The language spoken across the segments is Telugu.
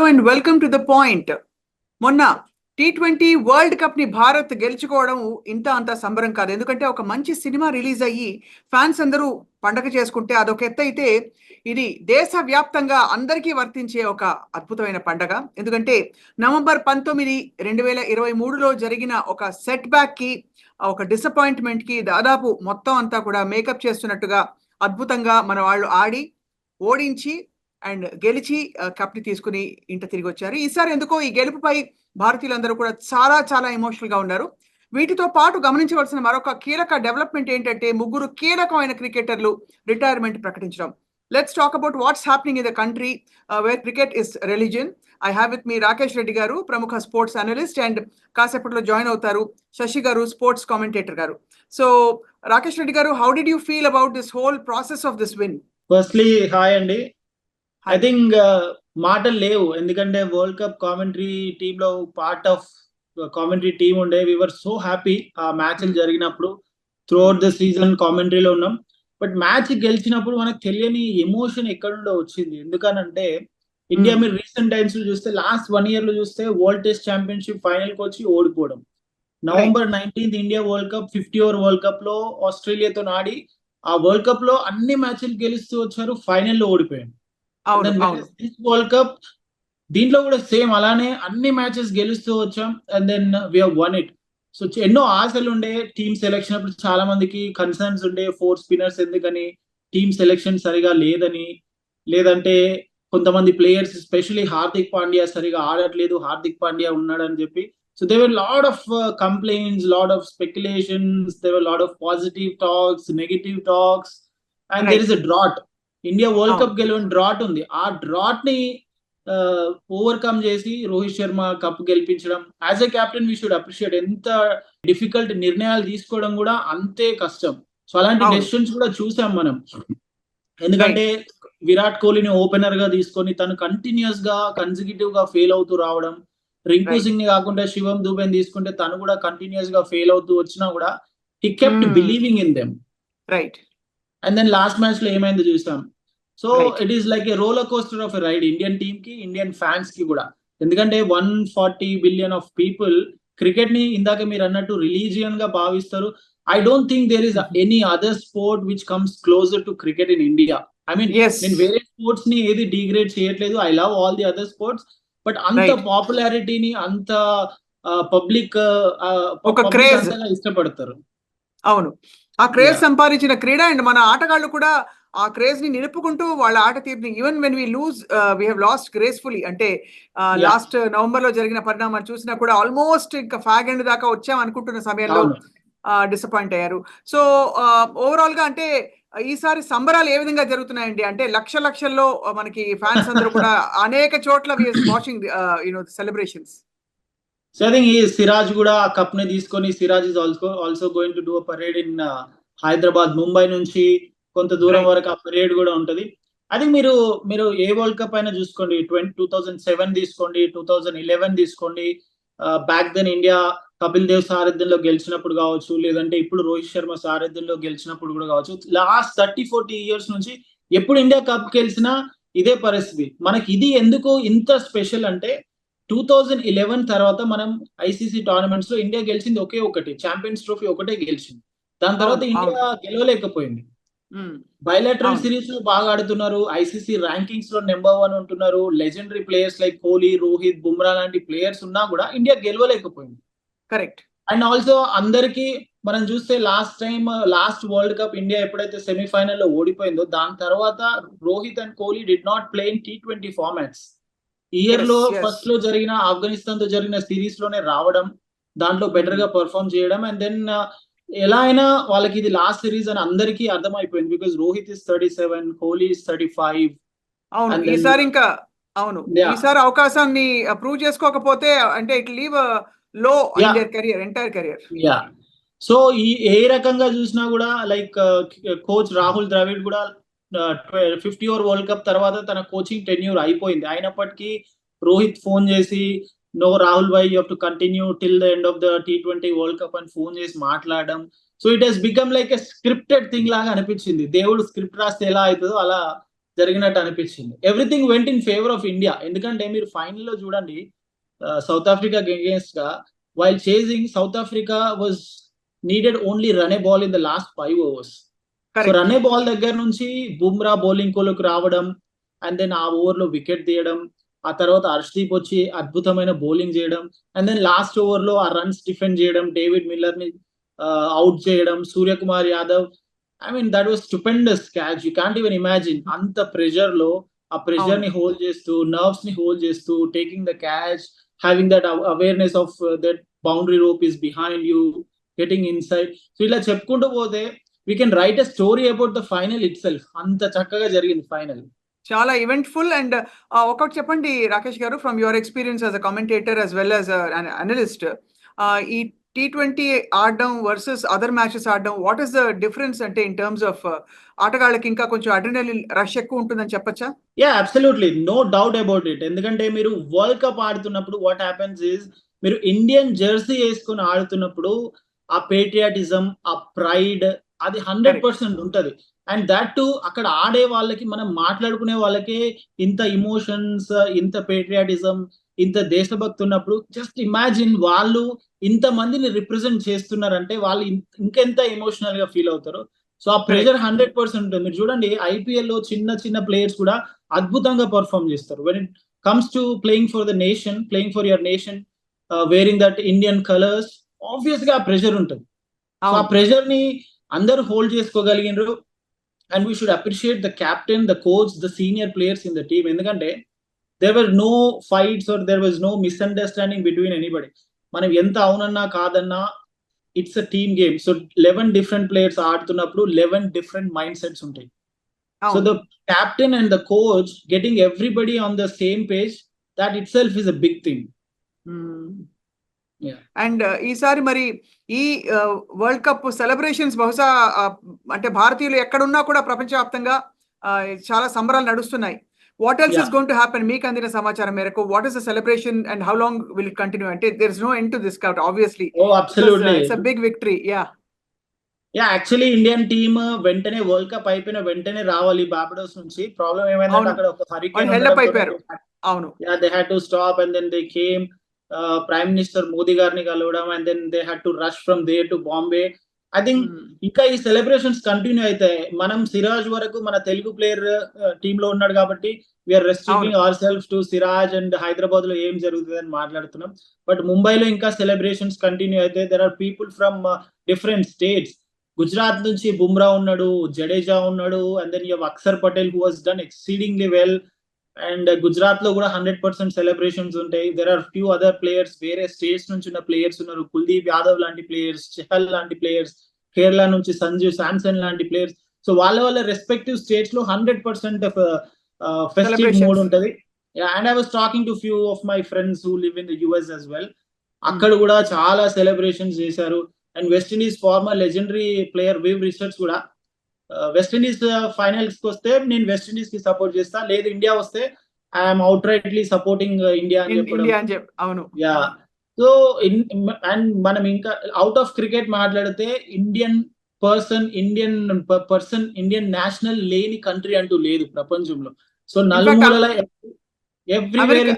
And welcome to the point. మొన్న T20 వరల్డ్ కప్ ని భారత్ గెలుచుకోవడం ఇంత అంత సంబరం కాదు. ఎందుకంటే ఒక మంచి సినిమా రిలీజ్ అయ్యి ఫ్యాన్స్ అందరూ పండగ చేసుకుంటే అదొక ఎత్తు అయితే, ఇది దేశవ్యాప్తంగా అందరికీ వర్తించే ఒక అద్భుతమైన పండగ. ఎందుకంటే నవంబర్ 19, 2023లో జరిగిన ఒక సెట్ బ్యాక్ కి, ఒక డిసప్పాయింట్మెంట్ కి దాదాపు మొత్తం అంతా కూడా మేకప్ చేస్తున్నట్టుగా అద్భుతంగా మన వాళ్ళు ఆడి ఓడించి అండ్ గెలిచి కప్ ని తీసుకుని ఇంట తిరిగి వచ్చారు. ఈసారి ఎందుకో ఈ గెలుపుపై భారతీయులందరూ కూడా చాలా చాలా ఎమోషనల్ గా ఉన్నారు. వీటితో పాటు గమనించవలసిన మరొక కీలక డెవలప్మెంట్ ఏంటంటే, ముగ్గురు కీలకమైన క్రికెటర్లు రిటైర్మెంట్ ప్రకటించడం. Let's talk about what's happening in the country where cricket is religion. I have with me Rakesh Reddy గారు, ప్రముఖ స్పోర్ట్స్ అనలిస్ట్, అండ్ కాసేపట్లో జాయిన్ అవుతారు శశి గారు, స్పోర్ట్స్ కామెంటేటర్ గారు. సో రాకేష్ రెడ్డి గారు, how did you feel about this whole process of this win? Firstly hi అండి. ఐ థింక్ మాటలు లేవు, ఎందుకంటే వరల్డ్ కప్ కామెంటరీ టీమ్ లో పార్ట్ ఆఫ్ కామెంటరీ టీమ్ ఉండే. వి వర్ సో హ్యాపీ ఆ మ్యాచ్ జరిగినప్పుడు. త్రూ అవుట్ ద సీజన్ కామెంటరీలో ఉన్నాం. బట్ మ్యాచ్ గెలిచినప్పుడు మనకు తెలియని ఎమోషన్ ఎక్కడుండో వచ్చింది. ఎందుకనంటే ఇండియా మీరు రీసెంట్ టైమ్స్ లో చూస్తే, లాస్ట్ 1 year లో చూస్తే వరల్డ్ టెస్ట్ ఛాంపియన్షిప్ ఫైనల్ కి వచ్చి ఓడిపోవడం. November 19th India world cup 50 over world cup లో ఆస్ట్రేలియాతో ఆడి ఆ వరల్డ్ కప్ లో అన్ని మ్యాచ్లు గెలుస్తూ వచ్చారు, ఫైనల్ లో ఓడిపోయారు. వరల్డ్ కప్ దీంట్లో కూడా సేమ్ అలానే అన్ని మ్యాచెస్ గెలుస్తూ వచ్చాం and then we have won it. So ఎన్నో ఆశలు ఉండే. టీమ్ సెలెక్షన్ అప్పుడు చాలా మందికి కన్సర్న్స్ ఉండే, 4 స్పిన్నర్స్ ఎందుకని, టీమ్ సెలెక్షన్ సరిగా లేదని, లేదంటే కొంతమంది ప్లేయర్స్ ఎస్పెషల్లీ హార్దిక్ పాండ్యా సరిగా ఆడట్లేదు, హార్దిక్ పాండ్యా ఉన్నాడని చెప్పి. So there were a lot of complaints, lot of speculations, there were a lot of positive talks, negative talks, and there is a drought. India World Cup గెలవని డ్రాట్ ఉంది. ఆ డ్రాట్ ని ఓవర్కమ్ చేసి రోహిత్ శర్మ కప్ గెలిపించడం, as a captain we should appreciate. ఎంత డిఫికల్ట్ నిర్ణయాలు తీసుకోవడం కూడా అంతే కష్టం. సో అలాంటి డెసిషన్స్ కూడా చూసాం మనం. ఎందుకంటే విరాట్ కోహ్లీని ఓపెనర్ గా తీసుకొని తను కంటిన్యూస్ గా కన్సిక్యూటివ్ గా ఫెయిల్ అవుతూ రావడం, రింకు సింగ్ ని కాకుండా శివం దుబేని తీసుకుంటే తను కూడా కంటిన్యూస్ గా ఫెయిల్ అవుతూ వచ్చినా కూడా he kept believing in them. Right. And then last match లో ఏమైందో చూసాం. So it is like a roller coaster of a ride Indian team కి, ఇండియన్ ఫ్యాన్స్ కి కూడా. ఎందుకంటే 140 billion ఆఫ్ పీపుల్ క్రికెట్ ని ఇందాక మీరు అన్నట్టు రిలీజియన్ గా భావిస్తారు. I don't think there is any other sport which comes closer to cricket in India. I mean నేను వేరే స్పోర్ట్స్ ని ఏది డిగ్రేడ్ చేయట్లేదు. I love all the other sports. But అంత పాపులారిటీని, అంత పబ్లిక్ ఒక క్రేజ్ ఇష్టపడతారు. అవును, ఆ క్రేజ్ సంపాదించిన క్రీడ. అండ్ మన ఆటగాళ్ళు కూడా ఆ క్రేజ్ ని నిలుపుకుంటూ వాళ్ళ ఆట తీరుని, even when we lose we have lost gracefully. అంటే లాస్ట్ నవంబర్ లో జరిగిన పరిణామాలు చూసినా కూడా ఆల్మోస్ట్ ఇంకా ఫ్యాగ్ ఎండ్ దాకా వచ్చాం అనుకుంటున్న సమయంలో డిసప్పాయింట్ అయ్యారు. సో ఓవరాల్ గా అంటే ఈసారి సంబరాలు ఏ విధంగా జరుగుతున్నాయండి? అంటే లక్షల్లో మనకి ఫ్యాన్స్ అందరూ కూడా అనేక చోట్ల watching celebrations. So I think ఈ సిరాజ్ కూడా ఆ కప్ ని తీసుకొని, Siraj is also going to do a parade in Hyderabad. Mumbai నుంచి కొంత దూరం వరకు ఆ పరేడ్ కూడా ఉంటది. అది మీరు ఏ వరల్డ్ కప్ అయినా చూసుకోండి, 2007 తీసుకోండి, 2011 తీసుకోండి, back then India Kapil Dev సారథ్యంలో గెలిచినప్పుడు కావచ్చు, లేదంటే ఇప్పుడు రోహిత్ శర్మ సారథ్యంలో గెలిచినప్పుడు కూడా కావచ్చు. లాస్ట్ 30-40 years నుంచి ఎప్పుడు ఇండియా కప్ గెలిచినా ఇదే పరిస్థితి. మనకి ఇది ఎందుకు ఇంత స్పెషల్ అంటే, 2011 తర్వాత మనం ఐసీసీ టోర్నమెంట్స్ లో ఇండియా గెలిచింది ఒకే ఒకటి, ఛాంపియన్స్ ట్రోఫీ ఒకటే గెలిచింది. దాని తర్వాత ఇండియా గెలవలేకపోయింది. బైలాటరల్ సిరీస్ లో బాగా ఆడుతున్నారు, ఐసీసీ ర్యాంకింగ్స్ లో నెంబర్ 1 ఉంటున్నారు, legendary players like Kohli, Rohit, Bumrah లాంటి ప్లేయర్స్ ఉన్నా కూడా ఇండియా గెలవలేకపోయింది. కరెక్ట్. అండ్ ఆల్సో అందరికి మనం చూస్తే లాస్ట్ వరల్డ్ కప్ ఇండియా ఎప్పుడైతే సెమీఫైనల్ లో ఓడిపోయిందో, దాని తర్వాత Rohit and Kohli did not play in T20 formats. Year లో ఫస్ట్ లో జరిగిన ఆఫ్ఘనిస్తాన్ తో జరిగిన సిరీస్ లోనే రావడం, దాంట్లో బెటర్ గా పర్ఫార్మ్ చేయడం, అండ్ దెన్ ఎలా అయినా వాళ్ళకి ఇది లాస్ట్ సిరీస్ అని అందరికీ అర్థమైపోయింది. Because Rohit is 37, Kohli is 35. అవును, ఈసారి ఇంకా ఈసారి అవకాశాన్ని ప్రూవ్ చేసుకోకపోతే అంటే it leave low in their career, entire career. So ఏ రకంగా చూసినా కూడా లైక్ కోచ్ రాహుల్ ద్రవిడ్ కూడా 50 ఓవర్ వరల్డ్ కప్ తర్వాత తన కోచింగ్ టెన్యూర్ అయిపోయింది. అయినప్పటికీ రోహిత్ ఫోన్ చేసి, no Rahul bhai, you have to continue till the end of the T20 world cup అని ఫోన్ చేసి మాట్లాడడం. So it has become like a scripted thing లాగా అనిపించింది. దేవుడు స్క్రిప్ట్ రాస్తే ఎలా అవుతుందో అలా జరిగినట్టు అనిపించింది. Everything went in favour of India. ఎందుకంటే మీరు ఫైనల్ లో చూడండి, సౌత్ ఆఫ్రికా అగేన్స్ట్ గా while chasing, south Africa was needed only run A ball in the last 5 overs. So correct. Run A ball దగ్గర నుంచి బుమ్రా బౌలింగ్ కోలోకి రావడం, అండ్ దెన్ ఆ ఓవర్ లో వికెట్ తీయడం, ఆ తర్వాత హర్షదీప్ వచ్చి అద్భుతమైన బౌలింగ్ చేయడం, అండ్ దెన్ లాస్ట్ ఓవర్ లో ఆ రన్స్ డిఫెండ్ చేయడం, డేవిడ్ మిల్లర్ ని అవుట్ చేయడం, Suryakumar Yadav, I mean that was stupendous catch. You can't even imagine అంత ప్రెషర్ లో ఆ ప్రెషర్ ని హోల్డ్ చేస్తూ, నర్వ్స్ ని హోల్డ్ చేస్తూ, taking the catch, having that awareness of that boundary rope is behind you, getting inside. So ఇలా చెప్పుకుంటూ పోతే we can write a story about the final it self. అంత చక్కగా జరిగింది ఫైనల్. చాలా ఈవెంట్ఫుల్. అండ్ ఒకటి చెప్పండి రాకేష్ గారు, from your experience as a commentator as well as analyst, ఈ T20 ఆడడం వర్సెస్ అదర్ మ్యాచెస్ ఆడడం, వాట్ ఈస్ ద డిఫరెన్స్ అంటే ఇన్ టర్మ్స్ ఆఫ్ ఆటగాళ్ళకి ఇంకా కొంచెం అడ్రినలిన్ రష్ ఎక్కువ ఉంటుందని చెప్పొచ్చా? Yeah, absolutely, no doubt about it. ఎందుకంటే మీరు వరల్డ్ కప్ ఆడుతున్నప్పుడు వాట్ హ్యాపెన్స్ ఇస్, మీరు ఇండియన్ జెర్సీ వేసుకుని ఆడుతున్నప్పుడు ఆ పేట్రియాటిజం, ఆ ప్రైడ్, అది 100% ఉంటది. అండ్ దట్ టు అక్కడ ఆడే వాళ్ళకి, మనం మాట్లాడుకునే వాళ్ళకే ఇంత ఇమోషన్స్, ఇంత పేట్రియాటిజం, ఇంత దేశభక్తి ఉన్నప్పుడు, జస్ట్ ఇమాజిన్ వాళ్ళు ఇంత మందిని రిప్రజెంట్ చేస్తున్నారంటే వాళ్ళు ఇంకెంత ఎమోషనల్ గా ఫీల్ అవుతారు. సో ఆ ప్రెషర్ 100% ఉంటుంది. మీరు చూడండి, ఐపీఎల్ లో చిన్న చిన్న ప్లేయర్స్ కూడా అద్భుతంగా పర్ఫామ్ చేస్తారు. When it comes to playing for the nation, playing for your nation, wearing that Indian colours, obvious గా ఆ ప్రెషర్ ఉంటుంది. సో ఆ ప్రెషర్ ని అందరూ హోల్డ్ చేసుకోగలిగినారు. And we should appreciate the captain, the coach, the senior players in the team. ఎందుకంటే there were no fights or there was no misunderstanding between anybody. మనం ఎంత అవునన్నా కాదన్నా, it's a team game. So 11 different players ఆడుతున్నప్పుడు 11 డిఫరెంట్ మైండ్ సెట్స్ ఉంటాయి. So the captain and the coach getting everybody on the same page, that itself is a big thing. And ఈసారి మరి ఈ వరల్డ్ కప్ సెలబ్రేషన్స్ బహుశా అంటే భారతీయులు ఎక్కడున్నా కూడా ప్రపంచవ్యాప్తంగా చాలా సంబరాలు నడుస్తున్నాయి. What else is going to happen? మీకు అందిన సమాచారం మేరకు what is the celebration and how long will it continue? అంటే there is no end to this cup obviously. Oh, absolutely. It's a big victory. Actually Indian team వెంటనే వరల్డ్ కప్ అయిపోయిన వెంటనే రావాలి బార్బడోస్ నుంచి. ప్రాబ్లం ఏమైందంటే అక్కడ ఒక హరికేన్ హెల్డప్ అయిపోయారు. అవును, they had to stop and then they came, prime minister Modi గారిని కలవడం, and then they had to rush from there to Bombay. I think ఇంకా ఈ సెలబ్రేషన్స్ కంటిన్యూ అవుతాయి. మనం సిరాజ్ వరకు మన తెలుగు ప్లేయర్ టీమ్ లో ఉన్నాడు కాబట్టి we're restricting our self to Siraj, and Hyderabad లో ఏం జరుగుతుంది అని మాట్లాడుతున్నాం. బట్ ముంబైలో ఇంకా సెలబ్రేషన్స్ కంటిన్యూ అయితే there are people from different states. Gujarat నుంచి బుమ్రా ఉన్నాడు, జడేజా ఉన్నాడు, and then you have Akshar Patel who has done exceedingly well. And Gujarat లో కూడా 100% సెలబ్రేషన్స్ ఉంటాయి. There are few other players, వేరే స్టేట్స్ నుంచి ఉన్న ప్లేయర్స్ ఉన్నారు. కుల్దీప్ యాదవ్ లాంటి ప్లేయర్స్, చహల్ లాంటి ప్లేయర్స్, కేరళ నుంచి సంజు శాంసన్ లాంటి ప్లేయర్స్. సో వాళ్ళ వాళ్ళ రెస్పెక్టివ్ స్టేట్స్ లో 100% ఫెస్టివ్ మోడ్ ఉంటది. And I was talking to few of my friends who live in the US as well. అక్కడ కూడా చాలా సెలబ్రేషన్స్ చేశారు. And West Indies former legendary player Viv Richards కూడా వెస్టిండీస్ ఫైనల్స్ కి వస్తే నేను వెస్టిండీస్ కి సపోర్ట్ చేస్తా, లేదు ఇండియా వస్తే I'm out rightly supporting India అని చెప్పడం. అవును. యా, సో అండ్ మనం ఇంకా అవుట్ ఆఫ్ క్రికెట్ మాట్లాడితే ఇండియన్ ఇండియన్ నేషనల్ లేని కంట్రీ అంటూ లేదు ప్రపంచంలో. సో నలుమూలల ఎవ్రీవేర్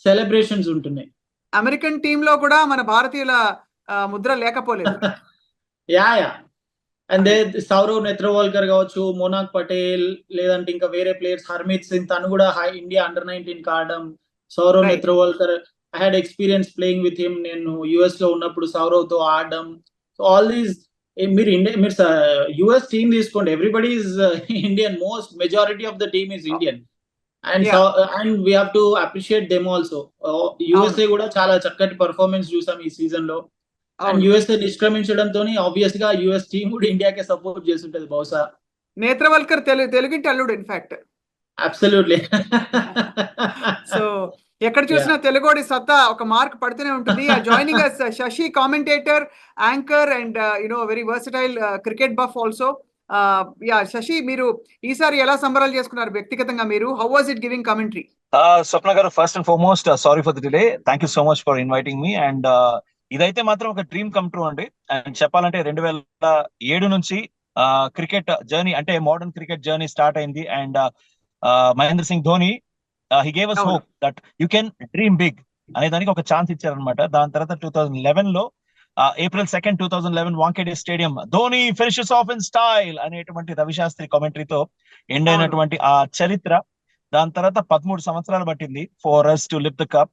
సెలబ్రేషన్స్ ఉంటున్నాయి. అమెరికన్ టీమ్ లో కూడా మన భారతీయుల ముద్ర లేకపోలేదు. యా, అండ్ సౌరవ్ నెత్రవాల్కర్ కావచ్చు, మోనాక్ పటేల్, లేదంటే ఇంకా వేరే ప్లేయర్స్, హర్మిత్ సింగ్, తను కూడా ఇండియా అండర్-19 ఆడడం. Saurabh Netravalkar, I had experience playing with him. నేను యుఎస్ లో ఉన్నప్పుడు సౌరవ్ తో ఆడడం. సో ఆల్ దీస్, మీరు యుఎస్ టీమ్ తీసుకోండి, everybody is Indian. Most majority of the team is Indian. And we have to appreciate them also. USA కూడా చాలా చక్కటి పర్ఫార్మెన్స్ చూసాం ఈ సీజన్ లో. అండ్ యుఎస్ఏ నిష్క్రమించడంతో ఆబ్వియస్ గా యుఎస్ టీమ్ కూడా ఇండియాకే సపోర్ట్ చేస్తుంటది బహుశా. నేత్రవల్కర్ తెలుగింటి అల్లుడు ఇన్ఫాక్ట్. అబ్సల్యూట్లీ. సో ఎక్కడ చూసినా తెలుగోడి సత్తా ఒక మార్క్ పడుతూనే ఉంటుంది. Joining us Shashi, commentator, anchor and very versatile cricket buff also. Shashi, మీరు ఈసారి ఎలా సంబరాలు చేసుకున్నారు వ్యక్తిగతంగా మీరు? How was it giving commentary? Swapna గారు, first and foremost sorry for the delay. Thank you so much for inviting me. And ఇదైతే మాత్రం ఒక డ్రీమ్ కమ్ ట్రూ అండి. అండ్ చెప్పాలంటే 2007 నుంచి క్రికెట్ జర్నీ, అంటే మోడర్న్ క్రికెట్ జర్నీ స్టార్ట్ అయింది. And Mahendra Singh Dhoni he gave us అవును. Hope that you can dream big అనే దానికి ఒక ఛాన్స్ ఇచ్చారనమాట. దాని తర్వాత 2011 లో April 2nd, 2011 Wankhede stadium Dhoni finishes of in style అనేటువంటి రవిశాస్త్రి కామెంటరీతో ఎండ్ అవును. అయినటువంటి ఆ చరిత్ర. దాని తర్వాత 13 సంవత్సరాలు పట్టింది for us to lift the cup.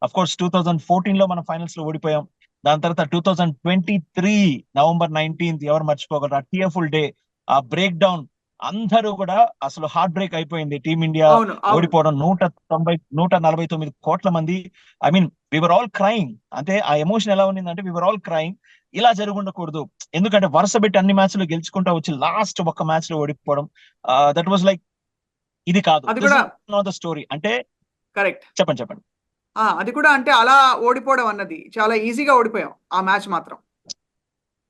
Of course 2014 లో మనం ఫైనల్స్ లో ఓడిపోయాం. దాని తర్వాత 2023 November 19th ఎవరు మర్చిపోగలరు ఆ టీయర్ఫుల్ డే, ఆ బ్రేక్ డౌన్. అందరూ కూడా అసలు హార్ట్ బ్రేక్ అయిపోయింది. టీమిండియా అవును. అవును. ఓడిపోవడం, 149 కోట్ల మంది, I mean we were all crime. అంటే ఆ ఎమోషన్ ఎలా ఉన్నిందంటే వివర్ ఆల్ క్రైమ్. ఇలా జరుగుండకూడదు, ఎందుకంటే వరుస పెట్టి అన్ని మ్యాచ్లు గెలుచుకుంటా వచ్చి లాస్ట్ ఒక్క మ్యాచ్ లో ఓడిపోవడం, దట్ వాజ్ లైక్ ఇది కాదు, అది దిస్ కూడా ఇస్ నాట్ ద స్టోరీ. అంటే కరెక్ట్. చెప్పండి. అది కూడా అంటే అలా ఓడిపోవడం అన్నది చాలా ఈజీగా ఓడిపోయాం ఆ మ్యాచ్ మాత్రం.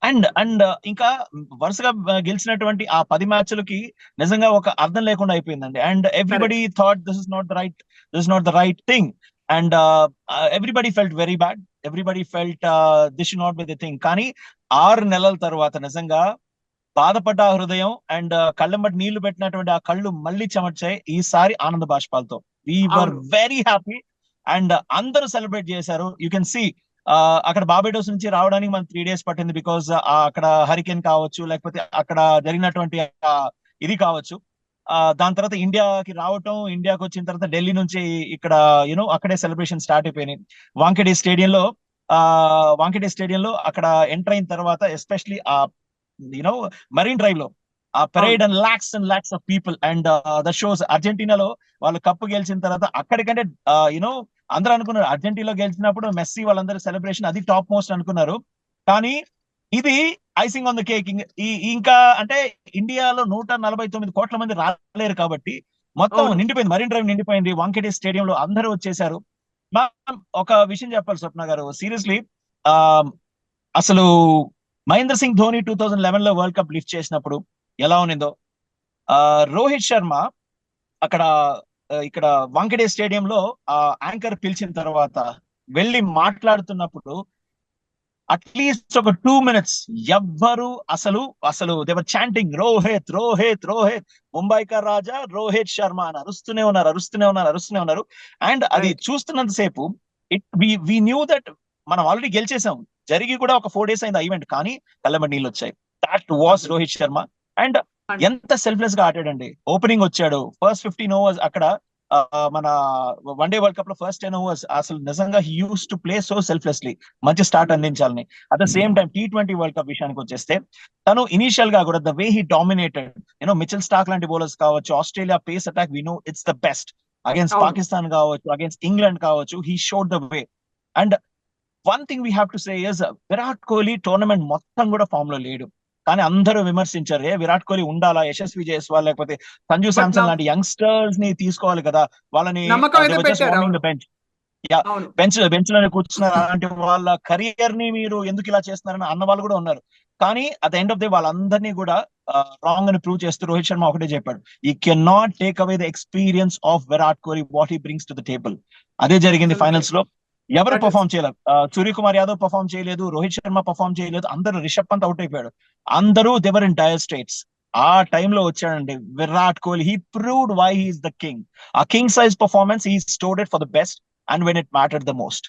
అండ్ ఇంకా వరుసగా గెలిచినటువంటి ఆ 10 మ్యాచ్లకి నిజంగా ఒక అర్థం లేకుండా అయిపోయిందండి. And everybody correct. Thought this is not the right thing. And everybody felt very bad. Everybody felt this should not be the thing. కానీ 6 నెలల తర్వాత నిజంగా బాధపడ్డ ఆ హృదయం అండ్ కళ్ళెంబటి నీళ్లు పెట్టినటువంటి ఆ కళ్ళు మళ్ళీ చెమర్చాయి ఈసారి ఆనంద బాష్పాలతో. వీ వర్ అవును. వెరీ హ్యాపీ అండ్ అందరూ సెలబ్రేట్ చేశారు. యూ కెన్ సీ అక్కడ బార్బేడోస్ నుంచి రావడానికి మనకు 3 days పట్టింది, బికాస్ అక్కడ హరికేన్ కావచ్చు, లేకపోతే అక్కడ జరిగినటువంటి ఇది కావచ్చు. దాని తర్వాత ఇండియాకి రావటం, ఇండియాకి వచ్చిన తర్వాత ఢిల్లీ నుంచి ఇక్కడ అక్కడే సెలబ్రేషన్ స్టార్ట్ అయిపోయినాయి. వాంఖేడే స్టేడియంలో అక్కడ ఎంటర్ అయిన తర్వాత ఎస్పెషలీ ఆ మరీన్ డ్రైవ్ లో ఆ parade and lots of people and the shows. అర్జెంటీనాలో వాళ్ళు కప్పు గెలిచిన తర్వాత అక్కడికంటే అందరూ అనుకున్నారు అర్జెంటీనా గెలిచినప్పుడు మెస్సీ వాళ్ళందరూ సెలబ్రేషన్ అది టాప్ మోస్ట్ అనుకున్నారు. కానీ ఇది ఐసింగ్ ఆన్ ద కేక్. ఇంకా అంటే ఇండియాలో 149 కోట్ల మంది రాలేరు కాబట్టి మొత్తం నిండిపోయింది, మరీన్ డ్రైవ్ నిండిపోయింది. వాంఖేడే స్టేడియంలో అందరూ వచ్చేసారు. ఒక విషయం చెప్పాలి స్వప్న గారు, సీరియస్లీ అసలు మహేంద్ర సింగ్ ధోని 2011 లో వరల్డ్ కప్ లిఫ్ట్ చేసినప్పుడు ఎలా ఉన్నిందో, రోహిత్ శర్మ అక్కడ ఇక్కడ వాంఖేడే స్టేడియంలో ఆ యాంకర్ పిలిచిన తర్వాత వెళ్ళి మాట్లాడుతున్నప్పుడు అట్లీస్ట్ ఒక 2 minutes ఎవ్వరు అసలు దేవర్ చాంటింగ్ రోహిత్ రోహిత్ రోహిత్, ముంబైకా రాజా రోహిత్ శర్మ అని అరుస్తూనే ఉన్నారు. అండ్ అది చూస్తున్నంత సేపు వి న్యూ దట్ మనం ఆల్రెడీ గెలిచేసాం. జరిగి కూడా ఒక 4 days అయింది ఆ ఈవెంట్, కానీ కళ్ళెంబడి నీళ్ళు వచ్చాయి. That was Rohit Sharma. And ఎంత సెల్ఫ్లెస్ గా ఆడాడండి. ఓపెనింగ్ వచ్చాడు, ఫస్ట్ 15 overs అక్కడ మన వన్డే వరల్డ్ కప్ లో ఫస్ట్ 10 overs అసలు నిజంగా he used to play so selflessly, మంచి స్టార్ట్ అందించాలని. At the same time T20 world cup విషయానికి వచ్చేస్తే తను ఇనిషియల్ గా కూడా the way he dominated, Mitchell Starc లాంటి బౌలర్స్ కావచ్చు, Australia pace attack we know it's the best, against Pakistan కావచ్చు, అగేన్స్ట్ ఇంగ్లాండ్ కావచ్చు, he showed the way. And one thing we have to say is Virat Kohli tournament మొత్తం కూడా ఫామ్ లో లేడు, కానీ అందరూ విమర్శించారు విరాట్ కోహ్లీ ఉండాలా, యశస్వి జైస్వాల్ లేకపోతే సంజు శాంసన్ లాంటి యంగ్స్టర్స్ ని తీసుకోవాలి కదా, వాళ్ళని బెంచ్ లోనే కూర్చున్నారు, అలాంటి వాళ్ళ కెరియర్ ని మీరు ఎందుకు ఇలా చేస్తున్నారని అన్న వాళ్ళు కూడా ఉన్నారు. కానీ at the end of the వాళ్ళందరినీ కూడా రాంగ్ అని ప్రూవ్ చేస్తూ రోహిత్ శర్మ ఒకటే చెప్పాడు, you can not take away the experience of Virat Kohli what he brings to the table. అదే జరిగింది ఫైనల్స్ లో. ఎవరు పర్ఫామ్ చేయలేదు, సూర్యకుమార్ యాదవ్ పర్ఫామ్ చేయలేదు, రోహిత్ శర్మ పర్ఫామ్ చేయలేదు, అందరూ రిషబ్ పంత్ అవుట్ అయిపోయాడు, అందరూ దేవర్ ఇన్ డయర్ స్టేట్స్. ఆ టైంలో వచ్చాడండి Virat Kohli. He proved why he is the king. ఆ king size performance he stored it for the best and when it mattered the most.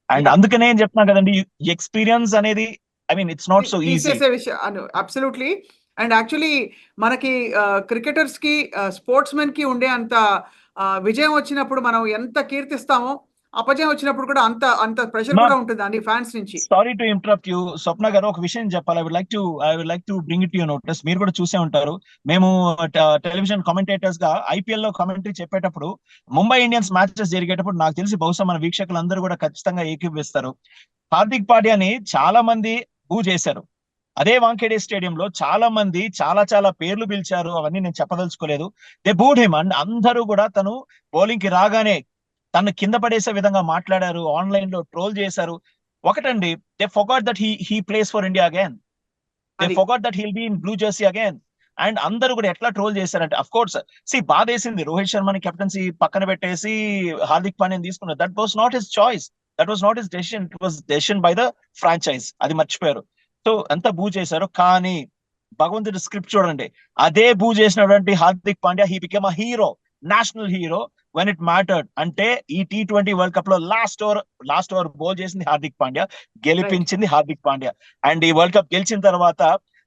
And అందుకనే ఏం చెప్తున్నా కదండి, ఎక్స్పీరియన్స్ అనేది I mean it's not so easy. Absolutely. And actually మనకి క్రికెటర్స్ కి స్పోర్ట్స్ మెన్ కి ఉండే అంత విజయం వచ్చినప్పుడు మనం ఎంత కీర్తిస్తామో, అపజయం వచ్చినప్పుడు కూడా అంత ప్రెషర్ కూడా ఉంటుంది అండి ఫ్యాన్స్ నుంచి. Sorry to interrupt you Swapna garu, ఒక విషయం చెప్పాలి. I would like to bring it to your notice. మీరు కూడా చూసే ఉంటారు, మేము టెలివిజన్ కామెంటేటర్స్ గా ఐపీఎల్ లో కామెంటరీ చెప్పేటప్పుడు ముంబై ఇండియన్స్ మ్యాచెస్ జరిగేటప్పుడు నాకు తెలిసి బహుశా మన వీక్షకులందరూ కూడా ఖచ్చితంగా ఏకీభవిస్తారు, హార్దిక్ పాండ్యాని చాలా మంది బూ చేశారు. అదే వాంఖేడే స్టేడియంలో చాలా మంది చాలా పేర్లు పిలిచారు, అవన్నీ నేను చెప్పదలుచుకోలేదు. They booed him. అండ్ అందరూ కూడా తను బౌలింగ్ కి రాగానే తను కింద పడేసే విధంగా మాట్లాడారు, ఆన్లైన్ లో ట్రోల్ చేశారు. ఒకటండి, they forgot that he plays for India again, they forgot that he'll be in blue Jersey again. And అందరూ కూడా ఎట్లా ట్రోల్ చేశారంటే, అఫ్ కోర్స్ బాధేసింది రోహిత్ శర్మని కెప్టెన్సీ పక్కన పెట్టేసి హార్దిక్ పాండ్యాని తీసుకున్నారు. That was not his choice, that was not his decision, it was decision by the franchise. అది మర్చిపోయారు. సో ఎంత బూ చేశారు. కానీ భగవంతుడి స్క్రిప్ట్ చూడండి, అదే బూ చేసినటువంటి Hardik Pandya he became a hero, national hero when it mattered. అంటే ఈ T20 వరల్డ్ కప్ లో లాస్ట్ ఓవర్ బౌల్ చేసింది హార్దిక్ పాండ్యా, గెలిపించింది హార్దిక్ పాండ్యా. అండ్ ఈ వరల్డ్ కప్ గెలిచిన తర్వాత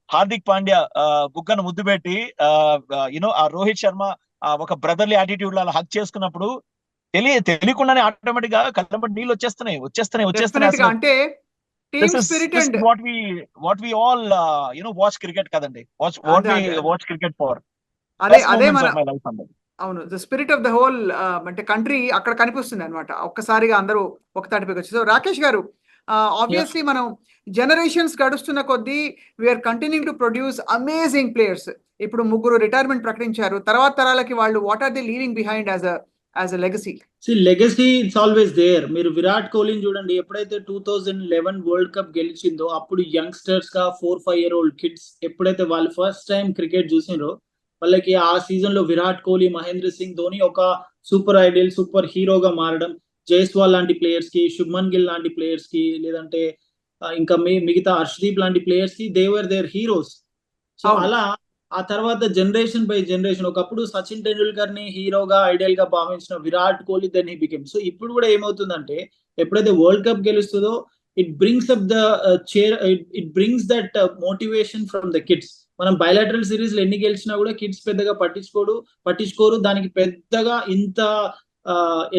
హార్దిక్ పాండ్యా బుగ్గను ముద్దు పెట్టి ఆ రోహిత్ శర్మ ఒక బ్రదర్లీ యాటిట్యూడ్ లో అలా హక్ చేసుకున్నప్పుడు తెలియకుండానే ఆటోమేటిక్ గా కళ్ళంబడి నీళ్ళు వచ్చేస్తున్నాయి. Definitely గా అంటే team spirit and what we all watch cricket కదండి, వాచ్ క్రికెట్ ఫర్ అదే మన అవును, the spirit of the whole అంటే కంట్రీ అక్కడ కనిపిస్తుంది అనమాట, ఒక్కసారిగా అందరూ ఒక తాటిపైకి వచ్చి. సో రాకేష్ గారు, ఆబ్వియస్లీ మనం జనరేషన్స్ గడుస్తున్న కొద్దీ we're continuing to produce amazing players. ఇప్పుడు 3 రిటైర్మెంట్ ప్రకటించారు, తర్వాత తరాలకి వాళ్ళు what are they leaving behind as a legacy? Legacy it's always there. మీరు విరాట్ కోహ్లీని చూడండి, ఎప్పుడైతే 2011 వరల్డ్ కప్ గెలిచిందో అప్పుడు యంగ్స్టర్స్ గా 4-5 year old కిడ్స్ ఎప్పుడైతే వాళ్ళు ఫస్ట్ టైం క్రికెట్ చూసినారో వాళ్ళకి ఆ సీజన్ లో విరాట్ కోహ్లీ, మహేంద్ర సింగ్ ధోని ఒక సూపర్ ఐడియల్, సూపర్ హీరోగా మారడం, జైస్వాల్ లాంటి ప్లేయర్స్ కి, శుభ్మన్ గిల్ లాంటి ప్లేయర్స్ కి, లేదంటే ఇంకా మిగతా హర్షదీప్ లాంటి ప్లేయర్స్ కి they were their heroes. So అలా ఆ తర్వాత జనరేషన్ బై జనరేషన్, ఒకప్పుడు సచిన్ టెండూల్కర్ ని హీరోగా ఐడియల్ గా భావించిన Virat Kohli then he became. So ఇప్పుడు కూడా ఏమవుతుందంటే ఎప్పుడైతే వరల్డ్ కప్ గెలుస్తుందో it brings up the it brings that motivation from the kids. మనం బయలాటరల్ సిరీస్ లో ఎన్ని గెలిచినా కూడా కిడ్స్ పెద్దగా పట్టించుకోరు, దానికి పెద్దగా ఇంత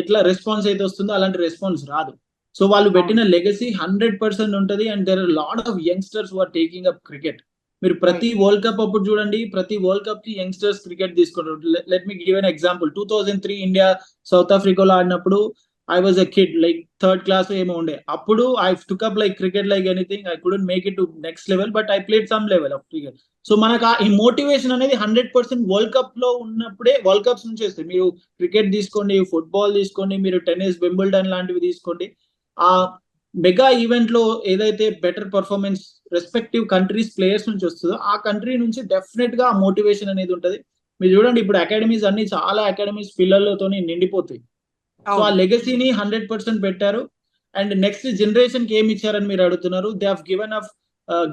ఎట్లా రెస్పాన్స్ అయితే వస్తుందో అలాంటి రెస్పాన్స్ రాదు. సో వాళ్ళు పెట్టిన లెగసీ 100% ఉంటది. And there are lot of youngsters who are taking up cricket. మీరు ప్రతి వరల్డ్ కప్ అప్పుడు చూడండి, ప్రతి వరల్డ్ కప్ కి యంగ్స్టర్స్ క్రికెట్ తీసుకుంటారు. Let me give an example. 2003 India South ఆఫ్రికాలో ఆడినప్పుడు I was a kid, like 3rd class ఏమో ఉండే. అప్పుడు I took up like cricket like anything. I couldn't make it to next level, but I played some level of cricket. So మనకు ఈ మోటివేషన్ అనేది 100% వరల్డ్ కప్ లో ఉన్నప్పుడే, వరల్డ్ కప్స్ నుంచి వస్తుంది. మీరు క్రికెట్ తీసుకోండి, ఫుట్బాల్ తీసుకోండి, మీరు టెన్నిస్, వింబుల్డన్ లాంటివి తీసుకోండి, ఆ మెగా ఈవెంట్ లో ఏదైతే better performance respective countries players నుంచి వస్తుందో ఆ కంట్రీ నుంచి డెఫినెట్ గా ఆ మోటివేషన్ అనేది ఉంటది. మీరు చూడండి ఇప్పుడు అకాడమీస్ అన్ని చాలా అకాడమీస్ పిల్లలతో నిండిపోతాయి. సో ఆ లెగసీని 100% పెట్టారు. అండ్ నెక్స్ట్ జనరేషన్ కి ఏమి ఇచ్చారని మీరు అడుగుతున్నారు. They have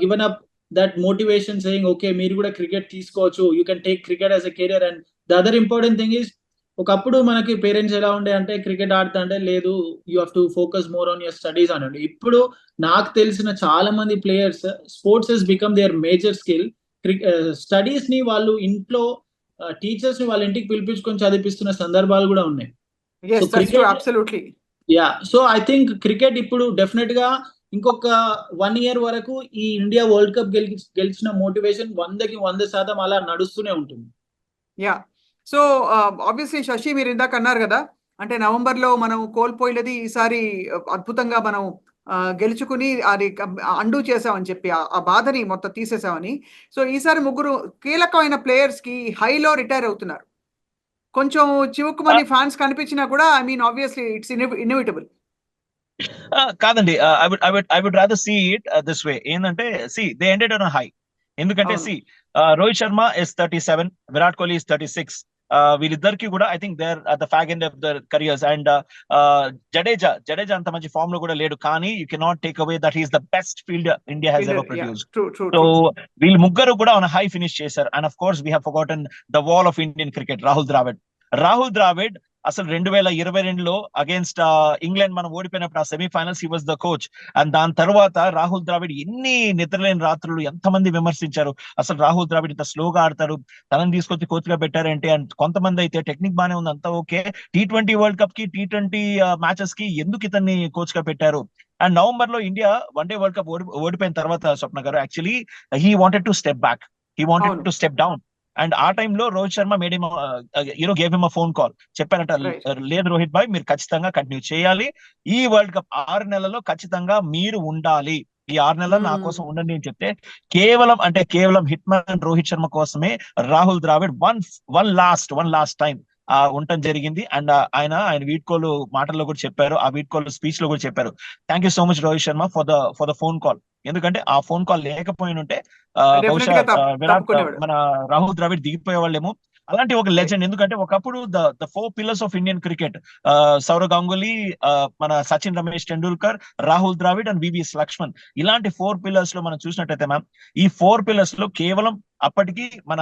given up that motivation saying okay మీరు కూడా క్రికెట్ తీసుకోవచ్చు, you can take cricket as a career. And the other important thing is, ఒకప్పుడు మనకి పేరెంట్స్ ఎలా ఉండే అంటే క్రికెట్ ఆడుతా అంటే లేదు, you have to focus more on your studies అనండి. ఇప్పుడు నాకు తెలిసిన చాలా మంది players sports has become their major skill. Studies ని వాళ్ళు ఇంట్లో టీచర్స్ ని వాళ్ళ ఇంటికి పిలిపించుకొని చదివిస్తున్న సందర్భాలు కూడా ఉన్నాయి. Yes, So that's true, cricket- absolutely. Yeah, so I think cricket ఇప్పుడు డెఫినెట్ గా ఇంకొక 1 year వరకు ఈ ఇండియా వరల్డ్ కప్ గెలిచిన మోటివేషన్ 100% అలా నడుస్తూనే ఉంటుంది. యా, సో ఆబ్వియస్లీ శశి మీరు ఇందాక అన్నారు కదా, అంటే నవంబర్లో మనం కోల్పోయినది ఈసారి అద్భుతంగా మనం గెలుచుకుని అది అండూ చేసామని చెప్పి ఆ బాధని మొత్తం తీసేసామని. సో ఈసారి 3 కీలకమైన ప్లేయర్స్ కి హైలో రిటైర్ అవుతున్నారు. కొంచెం చివుక్కుమని ఫ్యాన్స్ కనిపించినా కూడా I mean obviously it's inevitable. కాదండి, I would rather see it this way. ఏంటంటే దే ఎండెడ్ ఆన్ హై. ఎందుకంటే రోహిత్ శర్మ ఇస్ 37, విరాట్ కోహ్లీ ఇస్ 36. వీళ్ళిద్దరికి కూడా I think they're at the fag end of their careers. And Jadeja అంత మంచి ఫామ్ లో కూడా లేడు, కానీ you cannot take away that is the best fielder India has ever produced. So వీళ్ళు ముగ్గురు కూడా ఆన్ హై ఫినిష్ చేశారు. And of course we have forgotten the wall of Indian cricket, Rahul Dravid అసలు 2022లో అగేన్స్ట్ ఇంగ్లాండ్ మనం ఓడిపోయినప్పుడు ఆ semifinals he was the coach. And దాని తర్వాత రాహుల్ ద్రావిడ్ ఎన్ని నిద్రలేని రాత్రులు, ఎంతమంది విమర్శించారు అసలు రాహుల్ ద్రావిడ్ ఇంత స్లోగా ఆడతారు, తనని తీసుకొచ్చి కోచ్ గా పెట్టారంటే. అండ్ కొంతమంది అయితే టెక్నిక్ బానే ఉంది, అంతా ఓకే, T20 వరల్డ్ కప్ కి T20 మ్యాచెస్ కి ఎందుకు ఇతన్ని కోచ్ గా పెట్టారు? అండ్ నవంబర్ లో ఇండియా వన్డే వరల్డ్ కప్ ఓడిపోయిన తర్వాత స్వప్న గారు actually he wanted to step back, he wanted to step down. And ఆ టైంలో Rohit Sharma made him gave him a phone call, చెప్పారంట లేదు రోహిత్ భాయ్ మీరు ఖచ్చితంగా కంటిన్యూ చేయాలి, ఈ వరల్డ్ కప్ 6 నెలల్లో ఖచ్చితంగా మీరు ఉండాలి, ఈ 6 నెలలు నా కోసం ఉండండి అని చెప్తే కేవలం హిట్ మ్యాన్ రోహిత్ శర్మ కోసమే Rahul Dravid one last time ఉండటం జరిగింది. అండ్ ఆయన వీడ్కోలు మాటల్లో కూడా చెప్పారు, ఆ వీడ్కోలు స్పీచ్ లో కూడా చెప్పారు, thank you so much Rohit Sharma for the phone call. ఎందుకంటే ఆ ఫోన్ కాల్ లేకపోయిన ఉంటే బహుశా మన రాహుల్ ద్రావిడ్ దిగిపోయే వాళ్ళేమో. అలాంటి ఒక లెజెండ్, ఎందుకంటే ఒకప్పుడు the 4 pillars of Indian cricket, Sourav Ganguly, మన సచిన్ రమేష్ టెండూల్కర్, రాహుల్ ద్రావిడ్ అండ్ వివిఎస్ లక్ష్మణ్, ఇలాంటి 4 pillars లో మనం చూసినట్టయితే మ్యామ్, ఈ 4 pillars లో కేవలం అప్పటికి మన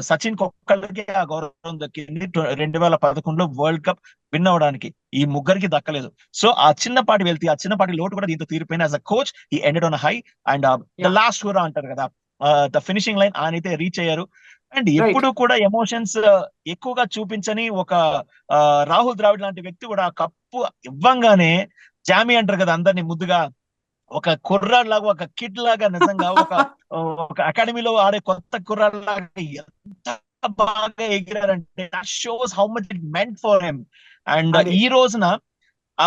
సచిన్ ఒక్కళ్ళకి ఆ గౌరవం దక్కింది 2011లో వరల్డ్ కప్ విన్ అవడానికి. ఈ ముగ్గురికి దక్కలేదు. సో ఆ చిన్నపాటి వెళ్తే ఆ చిన్నపాటి లోటు కూడా దీంతో తీరిపోయింది. As a coach he ended on high and the last hurrah అంటారు కదా, ద ఫినిషింగ్ లైన్ ఆయన అయితే రీచ్ అయ్యారు. అండ్ ఎప్పుడు కూడా ఎమోషన్స్ ఎక్కువగా చూపించని ఒక రాహుల్ ద్రావిడ్ లాంటి వ్యక్తి కూడా కప్పు ఇవ్వంగానే జామీ అంటారు కదా అందరినీ ముద్దుగా, ఒక కుర్రాడ్ లాగా, ఒక కిడ్ లాగా, నిజంగా ఒక అకాడమీలో ఆడే కొత్త కుర్రాడ్ లాగా ఎంత బాగా ఎగిరారంటే shows how much it meant for him. And ఈ రోజున ఆ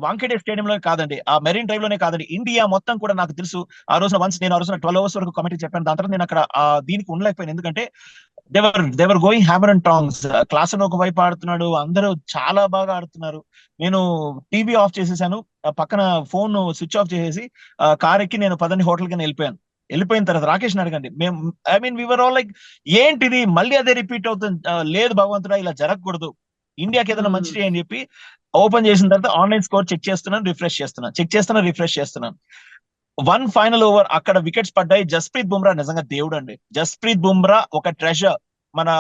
వాంఖేడే స్టేడియంలో కాదండి, ఆ మెరీన్ డ్రైవ్ లోనే కాదండి, ఇండియా మొత్తం కూడా నాకు తెలుసు ఆ రోజున నేను ఆ రోజున 12 hours వరకు కమిటీ చెప్పాను. దాని తర్వాత నేను అక్కడ దీనికి ఉండలేకపోయాను. ఎందుకంటే they were going hammer and tongs. Klaasen ఒక వైపు ఆడుతున్నాడు, అందరూ చాలా బాగా ఆడుతున్నారు. నేను టీవీ ఆఫ్ చేసేసాను, పక్కన ఫోన్ స్విచ్ ఆఫ్ చేసేసి కార్ ఎక్కి నేను పదని హోటల్ కింద వెళ్ళిపోయిన తర్వాత రాకేష్ అడగండి, మేము వివర్ ఆల్ లైక్ ఏంటిది మళ్ళీ అదే రిపీట్ అవుతుంది, లేదు భగవంతుడా ఇలా జరగకూడదు, ఇండియాకి ఏదైనా మంచి అని చెప్పి ఓపెన్ చేసిన తర్వాత ఆన్లైన్ స్కోర్ చెక్ చేస్తున్నాను, రిఫ్రెష్ చేస్తున్నాను. వన్ ఫైనల్ ఓవర్ అక్కడ వికెట్స్ పడ్డాయి. జస్ప్రీత్ బుమ్రా నిజంగా దేవుడు అండి. జస్ప్రీత్ బుమ్రా ఒక ట్రెజర్. మన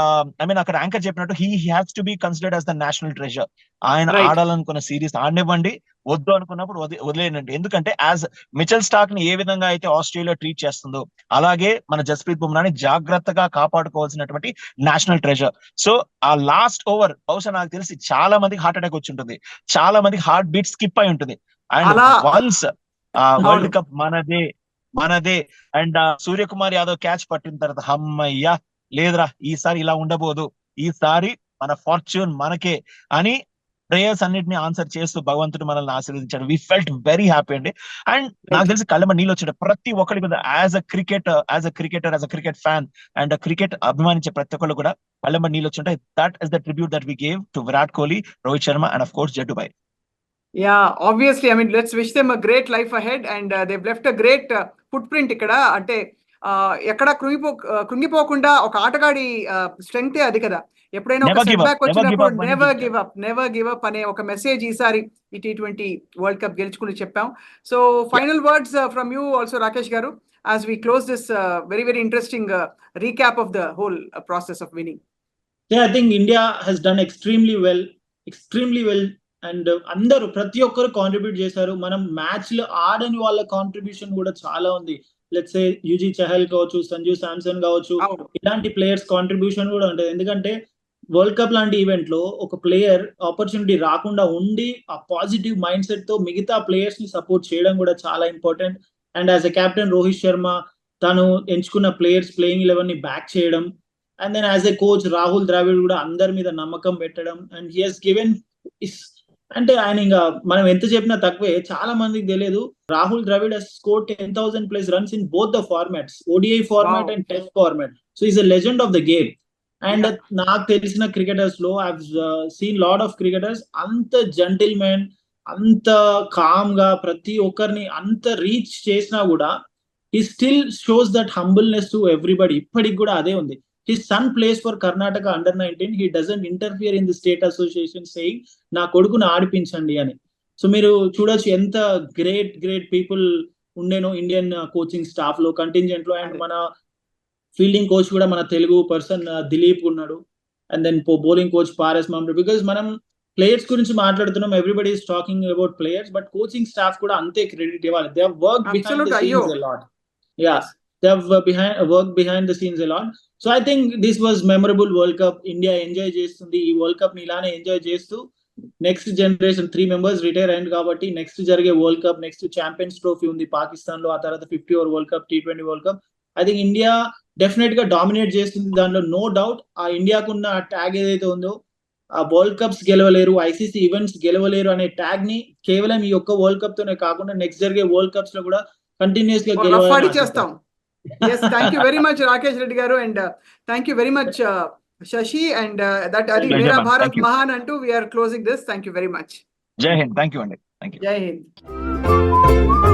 అక్కడ యాంకర్ చెప్పినట్టు he has to be considered as the national treasure. ఆయన ఆడాలనుకున్న సిరీస్ ఆడనివ్వండి, వద్దు అనుకున్నప్పుడు వదిలేనండి. ఎందుకంటే యాజ్ మిచెల్ స్టార్క్ ని ఏ విధంగా అయితే ఆస్ట్రేలియా ట్రీట్ చేస్తుందో అలాగే మన జస్ప్రీత్ బుమ్రాని జాగ్రత్తగా కాపాడుకోవాల్సినటువంటి నేషనల్ ట్రెజర్. సో ఆ లాస్ట్ ఓవర్ బహుశా నాకు తెలిసి చాలా మందికి హార్ట్ అటాక్ వచ్చి ఉంటుంది, చాలా మందికి హార్ట్ బీట్ స్కిప్ అయి ఉంటుంది. అండ్ వన్స్ వరల్డ్ కప్ మనదే అండ్ సూర్యకుమార్ యాదవ్ క్యాచ్ పట్టిన తర్వాత అమ్మయ్యా లేదురా ఈసారి ఇలా ఉండబోదు, ఈసారి మన ఫార్చ్యూన్ మనకే అని ప్రేయర్స్ అన్నిటిని ఆన్సర్ చేస్తూ భగవంతుడు మనల్ని ఆశీర్వదించాడు. వి ఫెల్ట్ వెరీ హ్యాపీ అండి. అండ్ నాకు తెలిసి కళ్ళమ నీళ్ళు వచ్చాడు ప్రతి ఒక్కరి మీద. As a cricket fan and cricket అభిమానించే ప్రతి ఒక్కళ్ళు కూడా కళ్ళమ నీళ్ళు వచ్చుంటాయి. That is the tribute that we gave to Virat Kohli, Rohit Sharma and of course జడ్డుభాయ్. Yeah, obviously, let's wish them a great life ahead, and they've left a great footprint ఇక్కడ. అంటే ఎక్కడ కృంగిపోకుండా ఒక ఆటగాడి స్ట్రెంగ్త్ అది కదా. ఎప్పుడైనా ఒక సెట్ బ్యాక్ వచ్చినప్పుడు నెవర్ గివ్ అప్ అనే ఒక మెసేజ్ ఈసారి ఈ T20 వరల్డ్ కప్ గెలుచుకుని చెప్పాం. So final words from you also Rakesh గారు, as we close this very interesting recap of the whole process of winning. Yeah, I think India has done extremely well. And అందరూ ప్రతి ఒక్కరు కాంట్రిబ్యూట్ చేశారు. మనం మ్యాచ్ లో ఆడని వాళ్ళ కాంట్రిబ్యూషన్ కూడా చాలా ఉంది. లెట్స్ సే యుజీ చహల్ కావచ్చు, సంజు శాంసన్ కావచ్చు, ఇలాంటి ప్లేయర్స్ కాంట్రిబ్యూషన్ కూడా ఉంటుంది. ఎందుకంటే వరల్డ్ కప్ లాంటి ఈవెంట్ లో ఒక ప్లేయర్ ఆపర్చునిటీ రాకుండా ఉండి ఆ పాజిటివ్ మైండ్ సెట్ తో మిగతా ప్లేయర్స్ ని సపోర్ట్ చేయడం కూడా చాలా important. And as a captain Rohit Sharma తను ఎంచుకున్న ప్లేయర్స్ ప్లేయింగ్ 11 ని బ్యాక్ చేయడం. And then as a coach Rahul Dravid కూడా అందరి మీద నమ్మకం పెట్టడం. అండ్ హీ హెస్ గివెన్ అంటే ఆయన ఇంకా మనం ఎంత చెప్పినా తక్కువే. చాలా మందికి తెలియదు, Rahul Dravid has scored 10,000 plus runs in both the formats, ODI format and Test format. So he's a legend of the game. And నాకు తెలిసిన క్రికెటర్స్ లో I've seen lot of cricketers అంత జెంటిల్మెన్, అంత కామ్ గా ప్రతి ఒక్కరిని అంత రీచ్ చేసినా కూడా he still shows that humbleness to everybody. ఇప్పటికి కూడా అదే ఉంది. His son plays for Karnataka under-19. He doesn't interfere in the state association saying నా కొడుకుని ఆడిపించండి అని. సో మీరు చూడొచ్చు ఎంత గ్రేట్ పీపుల్ ఉండేనో ఇండియన్ కోచింగ్ స్టాఫ్ లో, కంటింజెంట్ లో. అండ్ మన ఫీల్డింగ్ కోచ్ కూడా మన తెలుగు పర్సన్ దిలీప్ ఉన్నాడు. And then bowling coach Paras Mhambrey. Because మనం ప్లేయర్స్ గురించి మాట్లాడుతున్నాం, everybody is talking about players, but coaching staff కూడా అంతే క్రెడిట్ ఇవ్వాలి. They have worked behind the scenes a lot. Yeah, they have worked behind the scenes a lot. So I think this was memorable World Cup. India enjoy చేస్తుంది ఈ వరల్డ్ కప్ ని, ఇలానే ఎంజాయ్ చేస్తూ నెక్స్ట్ జనరేషన్ 3 members రిటైర్ అయింది కాబట్టి నెక్స్ట్ జరిగే world cup, next champions trophy ఉంది పాకిస్తాన్ లో, ఆ తర్వాత 50 over world cup, T20 world cup. I think India definite గా డామినేట్ చేస్తుంది, దాంట్లో నో డౌట్. ఆ ఇండియాకున్న ట్యాగ్ ఏదైతే ఉందో, ఆ వరల్డ్ కప్స్ గెలవలేరు, ఐసీసీ ఈవెంట్స్ గెలవలేరు అనే ట్యాగ్ ని కేవలం ఈ ఒక్క వరల్డ్ కప్ తోనే కాకుండా నెక్స్ట్ జరిగే వరల్డ్ కప్స్ లో కూడా కంటిన్యూస్ గా గెలవాలి చేస్తాం. Yes, thank you very much Rakesh Reddy garu, and thank you very much Shashi, and that Adi Mera Bharat Mahan antu we are closing this. Thank you very much. Jai Hind. Thank you Andy. Thank you. Jai Hind.